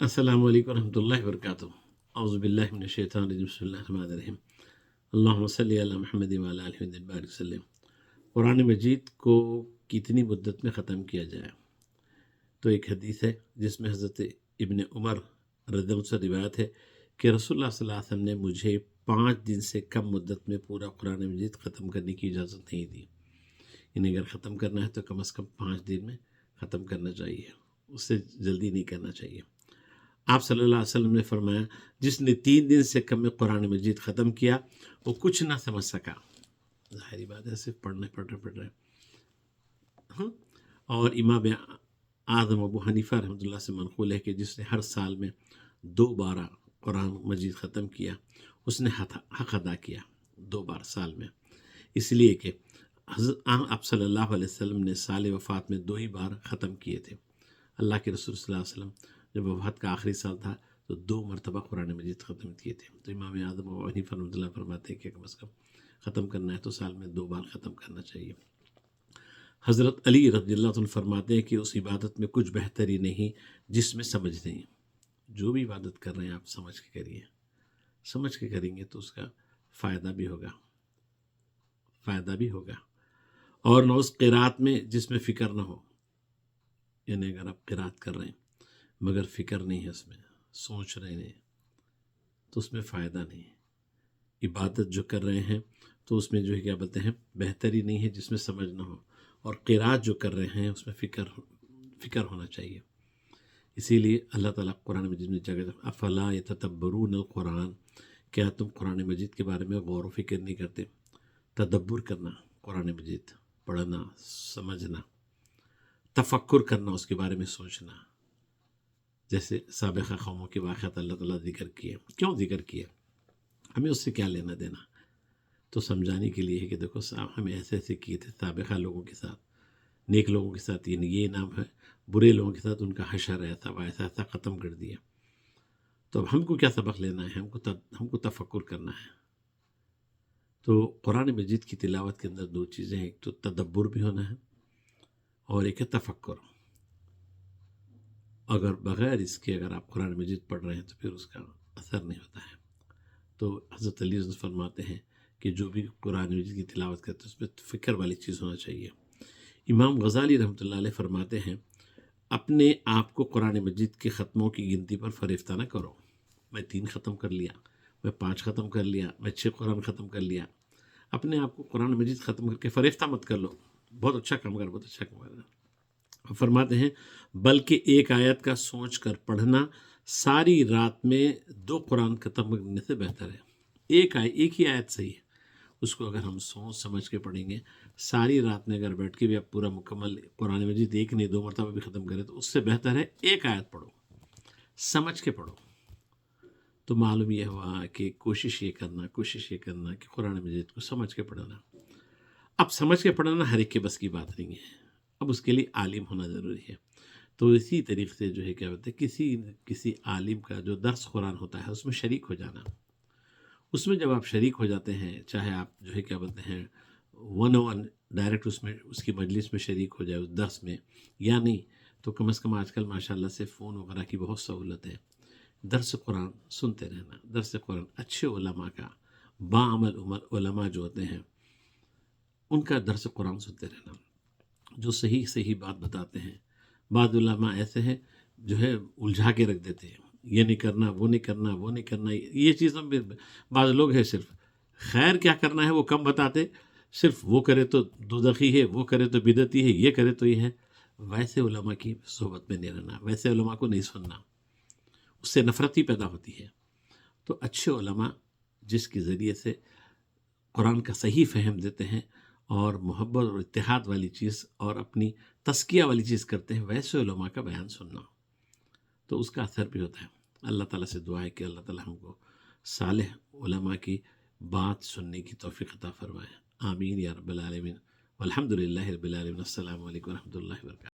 السلام علیکم ورحمۃ اللہ وبرکاتہ۔ اعوذ باللہ من الشیطان الرجیم، بسم اللہ الرحمن الرحیم۔ اللہم صلی علی محمد وعلی آلہ محمد بارک وسلم۔ قرآن مجید کو کتنی مدت میں ختم کیا جائے؟ تو ایک حدیث ہے جس میں حضرت ابن عمر رضی اللہ عنہ سے روایت ہے کہ رسول اللہ صلی اللہ علیہ وسلم نے مجھے 5 دن سے کم مدت میں پورا قرآن مجید ختم کرنے کی اجازت نہیں دی۔ یعنی اگر ختم کرنا ہے تو کم از کم 5 دن میں ختم کرنا چاہیے، اس سے جلدی نہیں کرنا چاہیے۔ آپ صلی اللہ علیہ وسلم نے فرمایا جس نے 3 دن سے کم میں قرآن مجید ختم کیا وہ کچھ نہ سمجھ سکا۔ ظاہری بات ہے، صرف پڑھ رہے۔ اور امام اعظم ابو حنیفہ رحمۃ اللہ سے منقول ہے کہ جس نے ہر سال میں 2 بار قرآن مجید ختم کیا اس نے حق ادا کیا، 2 بار سال میں، اس لیے کہ حضرت آپ صلی اللہ علیہ وسلم نے سال وفات میں 2 ہی بار ختم کیے تھے۔ اللہ کے رسول صلی اللہ علیہ وسلم جب وفات کا آخری سال تھا تو 2 مرتبہ قرآن مجید ختم کیے تھے۔ تو امام اعظم ابو حنیفہ رحمۃ اللہ فرماتے ہیں کہ کم از کم ختم کرنا ہے تو سال میں 2 بار ختم کرنا چاہیے۔ حضرت علی رضی اللہ عنہ فرماتے ہیں کہ اس عبادت میں کچھ بہتری نہیں جس میں سمجھ نہیں۔ جو بھی عبادت کر رہے ہیں آپ سمجھ کے کریے، سمجھ کے کریں گے تو اس کا فائدہ بھی ہوگا۔ اور نہ اس قرات میں جس میں فکر نہ ہو، یعنی اگر آپ قرات کر رہے ہیں مگر فکر نہیں ہے، اس میں سوچ رہے ہیں تو اس میں فائدہ نہیں ہے۔ عبادت جو کر رہے ہیں تو اس میں جو ہے کیا بولتے ہیں بہتری نہیں ہے جس میں سمجھ نہ ہو، اور قرات جو کر رہے ہیں اس میں فکر ہونا چاہیے۔ اسی لیے اللہ تعالیٰ قرآن مجید میں جگہ افلا یتدبرون القرآن، کیا تم قرآن مجید کے بارے میں غور و فکر نہیں کرتے؟ تدبر کرنا، قرآن مجید پڑھنا، سمجھنا، تفکر کرنا، اس کے بارے میں سوچنا۔ جیسے سابقہ قوموں کے واقعات اللہ تعالیٰ ذکر کیے، کیوں ذکر کیے؟ ہمیں اس سے کیا لینا دینا؟ تو سمجھانے کے لیے ہے کہ دیکھو ہمیں ایسے کیے تھے سابقہ لوگوں کے ساتھ، نیک لوگوں کے ساتھ یہ انعام ہے، برے لوگوں کے ساتھ ان کا حشر ایسا ایسا ختم کر دیا۔ تو اب ہم کو کیا سبق لینا ہے؟ ہم کو تفکر کرنا ہے۔ تو قرآن مجید کی تلاوت کے اندر 2 چیزیں ہیں، ایک تو تدبر بھی ہونا ہے اور ایک ہے تفکر۔ اگر بغیر اس کے اگر آپ قرآن مجید پڑھ رہے ہیں تو پھر اس کا اثر نہیں ہوتا ہے۔ تو حضرت علی فرماتے ہیں کہ جو بھی قرآن مجید کی تلاوت کرتے ہیں اس میں فکر والی چیز ہونا چاہیے۔ امام غزالی رحمۃ اللہ علیہ فرماتے ہیں اپنے آپ کو قرآن مجید کے ختموں کی گنتی پر فریفتہ نہ کرو، میں 3 ختم کر لیا، میں 5 ختم کر لیا، میں 6 قرآن ختم کر لیا۔ اپنے آپ کو قرآن مجید ختم کر کے فریفتہ مت کر لو، بہت اچھا کام کر۔ فرماتے ہیں بلکہ ایک آیت کا سوچ کر پڑھنا ساری رات میں 2 قرآن ختم کرنے سے بہتر ہے۔ ایک ہی آیت صحیح ہے، اس کو اگر ہم سوچ سمجھ کے پڑھیں گے ساری رات میں، اگر بیٹھ کے بھی آپ پورا مکمل قرآن مجید 1 نہیں 2 مرتبہ بھی ختم کریں تو اس سے بہتر ہے ایک آیت پڑھو، سمجھ کے پڑھو۔ تو معلوم یہ ہوا کہ کوشش یہ کرنا کہ قرآن مجید کو سمجھ کے پڑھنا۔ اب سمجھ کے پڑھنا ہر ایک کے بس کی بات نہیں ہے، اب اس کے لیے عالم ہونا ضروری ہے۔ تو اسی طریقے سے جو ہے کیا ہوتا ہے کسی عالم کا جو درس قرآن ہوتا ہے اس میں شریک ہو جانا۔ اس میں جب آپ شریک ہو جاتے ہیں، چاہے آپ جو ہے کیا بولتے ہیں 101 ڈائریکٹ اس کی مجلس میں شریک ہو جائے اس درس میں، یا نہیں تو کم از کم آج کل ماشاءاللہ سے فون وغیرہ کی بہت سہولت ہے، درس قرآن سنتے رہنا، درس قرآن اچھے علماء کا، باعمل علماء جو ہوتے ہیں ان کا درس قرآن سنتے رہنا، جو صحیح بات بتاتے ہیں۔ بعض علماء ایسے ہیں جو ہے الجھا کے رکھ دیتے ہیں، یہ نہیں کرنا، وہ نہیں کرنا، یہ چیزوں میں بعض لوگ ہیں صرف خیر کیا کرنا ہے وہ کم بتاتے، صرف وہ کرے تو دوزخی ہے، وہ کرے تو بدعتی ہے، یہ کرے تو یہ ہے۔ ویسے علماء کی صحبت میں نہیں رہنا، ویسے علماء کو نہیں سننا، اس سے نفرت ہی پیدا ہوتی ہے۔ تو اچھے علماء جس کے ذریعے سے قرآن کا صحیح فہم دیتے ہیں اور محبت اور اتحاد والی چیز اور اپنی تزکیہ والی چیز کرتے ہیں، ویسے علماء کا بیان سننا، تو اس کا اثر بھی ہوتا ہے۔ اللہ تعالیٰ سے دعا ہے کہ اللہ تعالیٰ ہم کو صالح علماء کی بات سننے کی توفیق عطا فرمائے، آمین یا رب العالمین، والحمد للہ رب العالمین۔ السلام علیکم ورحمۃ اللہ وبرکاتہ۔